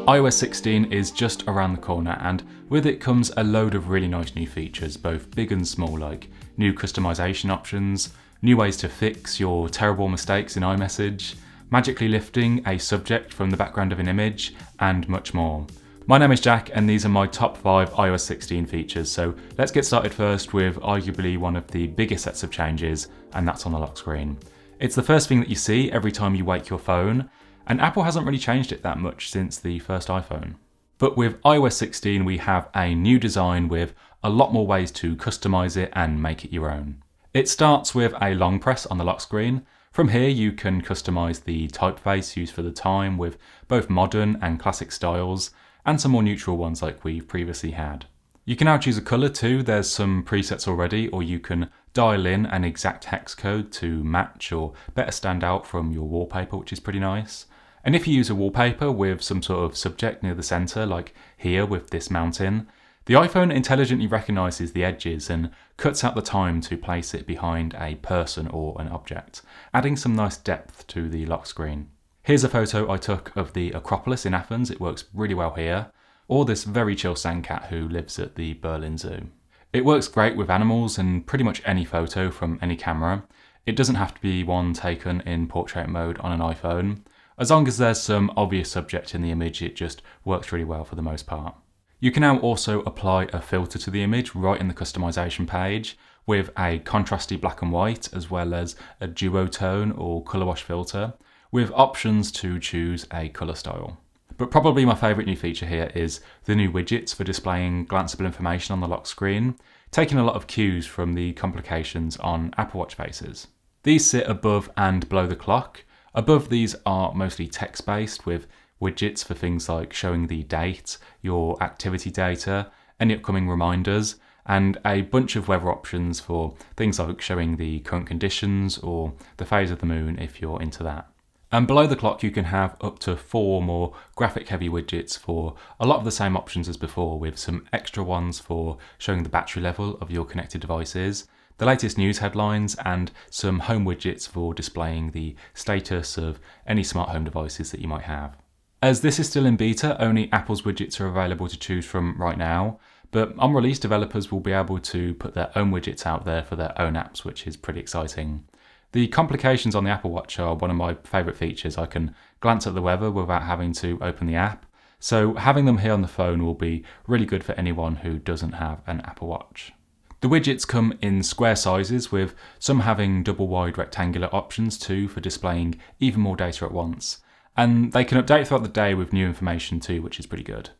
iOS 16 is just around the corner, and with it comes a load of really nice new features, both big and small, like new customization options, new ways to fix your terrible mistakes in iMessage, magically lifting a subject from the background of an image, and much more. My name is Jack, and these are my top 5 iOS 16 features, so let's get started first with arguably one of the biggest sets of changes, and that's on the lock screen. It's the first thing that you see every time you wake your phone, and Apple hasn't really changed it that much since the first iPhone. But with iOS 16 we have a new design with a lot more ways to customize it and make it your own. It starts with a long press on the lock screen. From here you can customize the typeface used for the time with both modern and classic styles, and some more neutral ones like we've previously had. You can now choose a colour too. There's some presets already, or you can dial in an exact hex code to match or better stand out from your wallpaper, which is pretty nice. And if you use a wallpaper with some sort of subject near the centre, like here with this mountain, the iPhone intelligently recognises the edges and cuts out the time to place it behind a person or an object, adding some nice depth to the lock screen. Here's a photo I took of the Acropolis in Athens. It works really well here. Or this very chill sandcat who lives at the Berlin Zoo. It works great with animals and pretty much any photo from any camera. It doesn't have to be one taken in portrait mode on an iPhone. As long as there's some obvious subject in the image, it just works really well for the most part. You can now also apply a filter to the image right in the customization page with a contrasty black and white, as well as a duotone or colour wash filter, with options to choose a colour style. But probably my favourite new feature here is the new widgets for displaying glanceable information on the lock screen, taking a lot of cues from the complications on Apple Watch faces. These sit above and below the clock. Above these are mostly text-based with widgets for things like showing the date, your activity data, any upcoming reminders, and a bunch of weather options for things like showing the current conditions or the phase of the moon if you're into that. And below the clock you can have up to 4 more graphic-heavy widgets for a lot of the same options as before, with some extra ones for showing the battery level of your connected devices, the latest news headlines, and some home widgets for displaying the status of any smart home devices that you might have. As this is still in beta, only Apple's widgets are available to choose from right now, but on release developers will be able to put their own widgets out there for their own apps, which is pretty exciting. The complications on the Apple Watch are one of my favourite features. I can glance at the weather without having to open the app, so having them here on the phone will be really good for anyone who doesn't have an Apple Watch. The widgets come in square sizes, with some having double wide rectangular options too for displaying even more data at once. And they can update throughout the day with new information too, which is pretty good.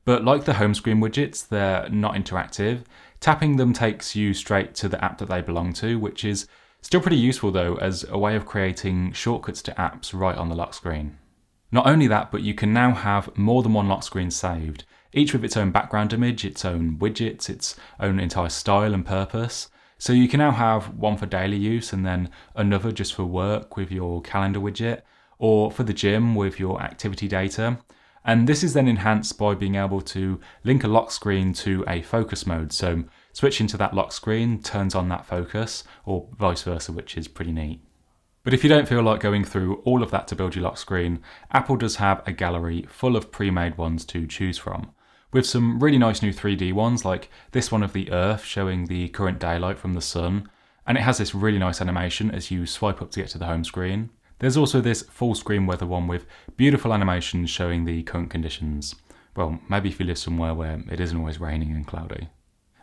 But like the home screen widgets, they're not interactive. Tapping them takes you straight to the app that they belong to, which is still pretty useful though as a way of creating shortcuts to apps right on the lock screen. Not only that, but you can now have more than one lock screen saved, each with its own background image, its own widgets, its own entire style and purpose. So you can now have one for daily use and then another just for work with your calendar widget, or for the gym with your activity data. And this is then enhanced by being able to link a lock screen to a focus mode. So switching to that lock screen turns on that focus, or vice versa, which is pretty neat. But if you don't feel like going through all of that to build your lock screen, Apple does have a gallery full of pre-made ones to choose from, with some really nice new 3D ones like this one of the Earth showing the current daylight from the sun, and it has this really nice animation as you swipe up to get to the home screen. There's also this full screen weather one with beautiful animations showing the current conditions. Well, maybe if you live somewhere where it isn't always raining and cloudy.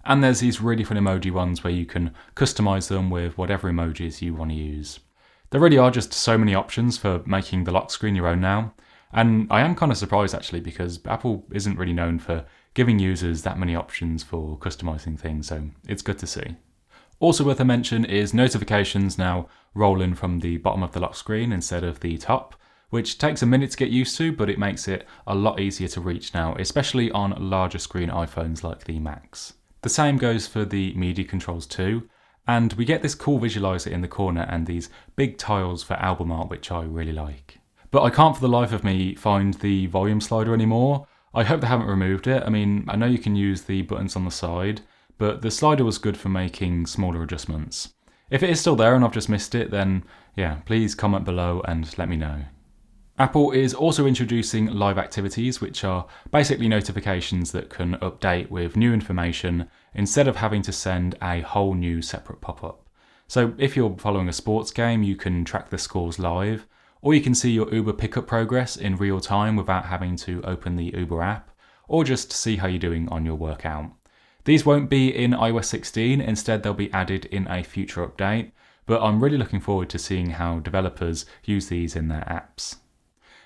And there's these really fun emoji ones where you can customize them with whatever emojis you want to use. There really are just so many options for making the lock screen your own now. And I am kind of surprised actually, because Apple isn't really known for giving users that many options for customizing things, so it's good to see. Also worth a mention is notifications now roll in from the bottom of the lock screen instead of the top, which takes a minute to get used to, but it makes it a lot easier to reach now, especially on larger screen iPhones like the Max. The same goes for the media controls too, and we get this cool visualizer in the corner and these big tiles for album art, which I really like. But I can't for the life of me find the volume slider anymore. I hope they haven't removed it. I mean, I know you can use the buttons on the side, but the slider was good for making smaller adjustments. If it is still there and I've just missed it, then yeah, please comment below and let me know. Apple is also introducing live activities, which are basically notifications that can update with new information instead of having to send a whole new separate pop-up. So if you're following a sports game, you can track the scores live, or you can see your Uber pickup progress in real time without having to open the Uber app, or just see how you're doing on your workout. These won't be in iOS 16, instead they'll be added in a future update, but I'm really looking forward to seeing how developers use these in their apps.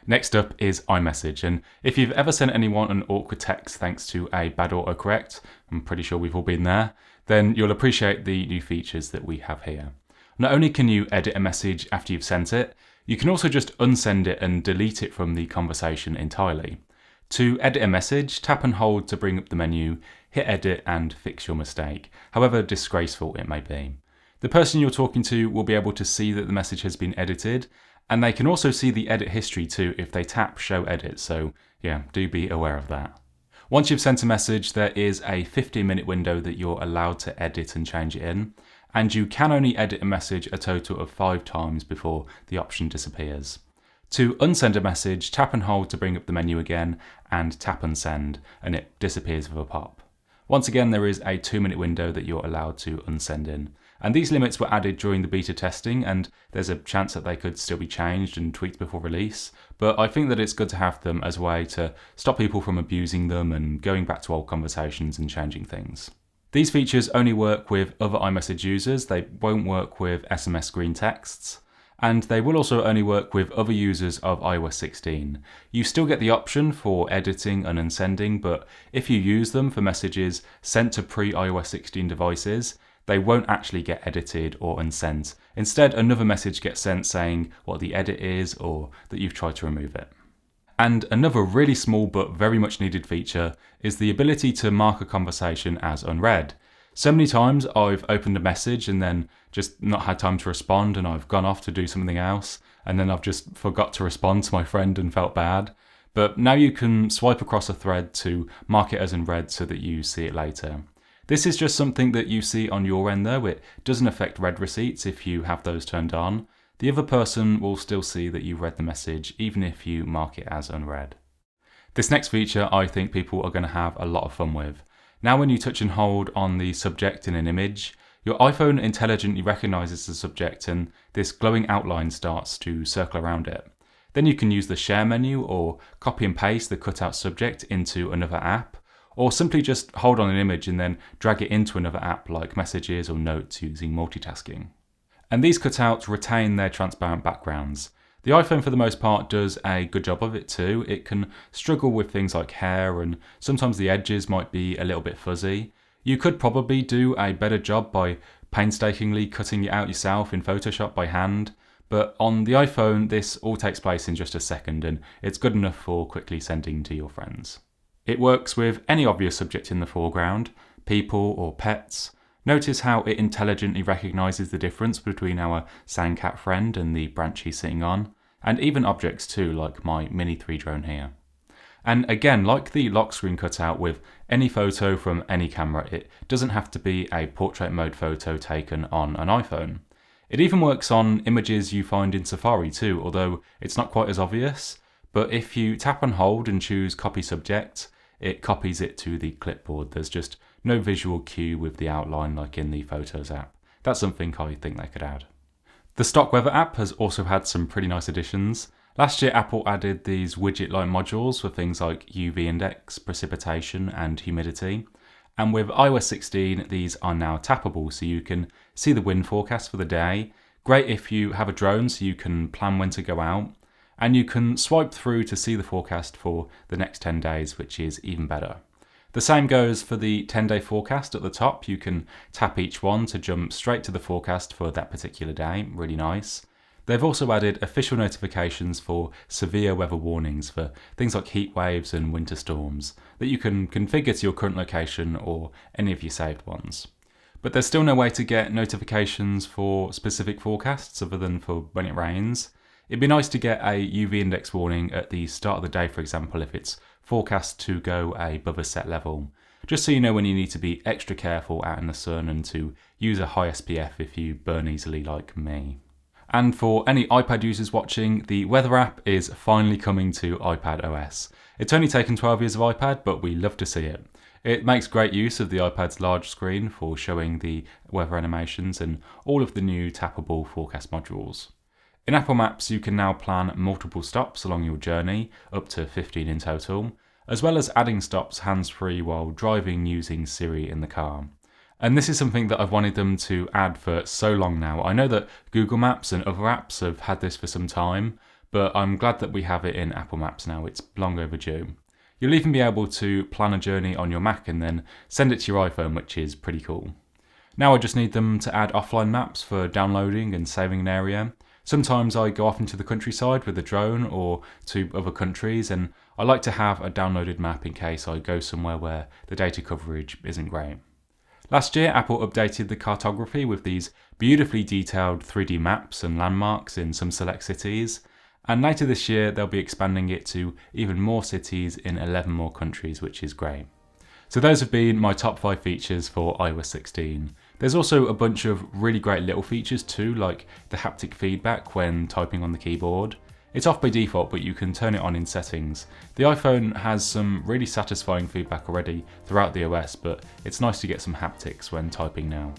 Next up is iMessage, and if you've ever sent anyone an awkward text thanks to a bad autocorrect, I'm pretty sure we've all been there, then you'll appreciate the new features that we have here. Not only can you edit a message after you've sent it, you can also just unsend it and delete it from the conversation entirely. To edit a message, tap and hold to bring up the menu, hit edit and fix your mistake, however disgraceful it may be. The person you're talking to will be able to see that the message has been edited, and they can also see the edit history too if they tap show edit, so yeah, do be aware of that. Once you've sent a message, there is a 15-minute window that you're allowed to edit and change it in, and you can only edit a message a total of 5 times before the option disappears. To unsend a message, tap and hold to bring up the menu again, and tap unsend, and it disappears with a pop. Once again, there is a 2-minute window that you're allowed to unsend in. And these limits were added during the beta testing, and there's a chance that they could still be changed and tweaked before release, but I think that it's good to have them as a way to stop people from abusing them and going back to old conversations and changing things. These features only work with other iMessage users, they won't work with SMS green texts, and they will also only work with other users of iOS 16. You still get the option for editing and unsending, but if you use them for messages sent to pre-iOS 16 devices, they won't actually get edited or unsent. Instead, another message gets sent saying what the edit is or that you've tried to remove it. And another really small but very much needed feature is the ability to mark a conversation as unread. So many times I've opened a message and then just not had time to respond, and I've gone off to do something else, and then I've just forgot to respond to my friend and felt bad. But now you can swipe across a thread to mark it as unread so that you see it later. This is just something that you see on your end though, it doesn't affect read receipts if you have those turned on. The other person will still see that you read the message even if you mark it as unread. This next feature I think people are going to have a lot of fun with. Now when you touch and hold on the subject in an image, your iPhone intelligently recognises the subject and this glowing outline starts to circle around it. Then you can use the share menu or copy and paste the cutout subject into another app, or simply just hold on an image and then drag it into another app like Messages or Notes using multitasking. And these cutouts retain their transparent backgrounds. The iPhone for the most part does a good job of it too. It can struggle with things like hair and sometimes the edges might be a little bit fuzzy. You could probably do a better job by painstakingly cutting it out yourself in Photoshop by hand, but on the iPhone this all takes place in just a second and it's good enough for quickly sending to your friends. It works with any obvious subject in the foreground, people or pets. Notice how it intelligently recognises the difference between our sandcat friend and the branch he's sitting on, and even objects too, like my Mini 3 drone here. And again, like the lock screen cutout with any photo from any camera, it doesn't have to be a portrait mode photo taken on an iPhone. It even works on images you find in Safari too, although it's not quite as obvious. But if you tap and hold and choose copy subject, it copies it to the clipboard. There's just no visual cue with the outline like in the Photos app. That's something I think they could add. The stock weather app has also had some pretty nice additions. Last year Apple added these widget-like modules for things like UV index, precipitation and humidity. And with iOS 16 these are now tappable so you can see the wind forecast for the day. Great if you have a drone so you can plan when to go out. And you can swipe through to see the forecast for the next 10 days, which is even better. The same goes for the 10-day forecast at the top. You can tap each one to jump straight to the forecast for that particular day, really nice. They've also added official notifications for severe weather warnings for things like heat waves and winter storms that you can configure to your current location or any of your saved ones. But there's still no way to get notifications for specific forecasts other than for when it rains. It'd be nice to get a UV index warning at the start of the day, for example, if it's forecast to go above a set level, just so you know when you need to be extra careful out in the sun and to use a high SPF if you burn easily like me. And for any iPad users watching, the weather app is finally coming to iPad OS. It's only taken 12 years of iPad, but we love to see it. It makes great use of the iPad's large screen for showing the weather animations and all of the new tappable forecast modules. In Apple Maps, you can now plan multiple stops along your journey, up to 15 in total, as well as adding stops hands-free while driving using Siri in the car. And this is something that I've wanted them to add for so long now. I know that Google Maps and other apps have had this for some time, but I'm glad that we have it in Apple Maps now. It's long overdue. You'll even be able to plan a journey on your Mac and then send it to your iPhone, which is pretty cool. Now I just need them to add offline maps for downloading and saving an area. Sometimes I go off into the countryside with a drone or to other countries, and I like to have a downloaded map in case I go somewhere where the data coverage isn't great. Last year, Apple updated the cartography with these beautifully detailed 3D maps and landmarks in some select cities. And later this year, they'll be expanding it to even more cities in 11 more countries, which is great. So those have been my top 5 features for iOS 16. There's also a bunch of really great little features too, like the haptic feedback when typing on the keyboard. It's off by default, but you can turn it on in settings. The iPhone has some really satisfying feedback already throughout the OS, but it's nice to get some haptics when typing now.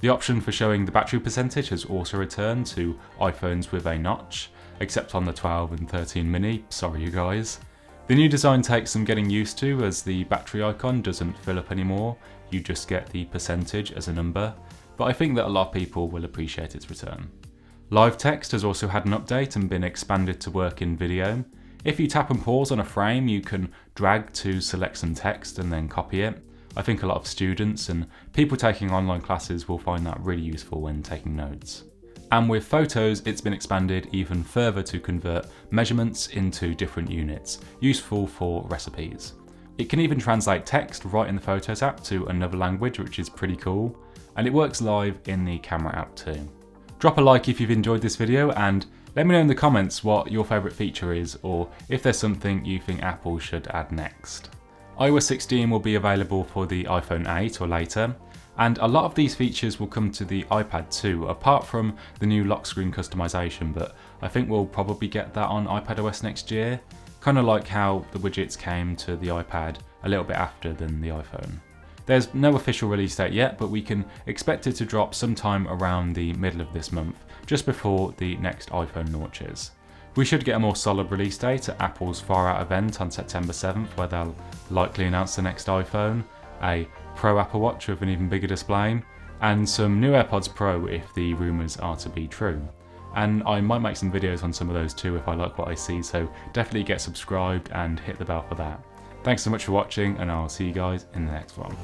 The option for showing the battery percentage has also returned to iPhones with a notch, except on the 12 and 13 mini, sorry you guys. The new design takes some getting used to, as the battery icon doesn't fill up anymore, you just get the percentage as a number, but I think that a lot of people will appreciate its return. Live text has also had an update and been expanded to work in video. If you tap and pause on a frame, you can drag to select some text and then copy it. I think a lot of students and people taking online classes will find that really useful when taking notes. And with photos, it's been expanded even further to convert measurements into different units, useful for recipes. It can even translate text right in the Photos app to another language, which is pretty cool, and it works live in the Camera app too. Drop a like if you've enjoyed this video, and let me know in the comments what your favourite feature is, or if there's something you think Apple should add next. iOS 16 will be available for the iPhone 8 or later, and a lot of these features will come to the iPad too, apart from the new lock screen customization, but I think we'll probably get that on iPadOS next year, kind of like how the widgets came to the iPad a little bit after than the iPhone. There's no official release date yet, but we can expect it to drop sometime around the middle of this month, just before the next iPhone launches. We should get a more solid release date at Apple's Far Out event on September 7th, where they'll likely announce the next iPhone, a Pro Apple Watch with an even bigger display, and some new AirPods Pro if the rumours are to be true. And I might make some videos on some of those too if I like what I see, so definitely get subscribed and hit the bell for that. Thanks so much for watching, and I'll see you guys in the next one.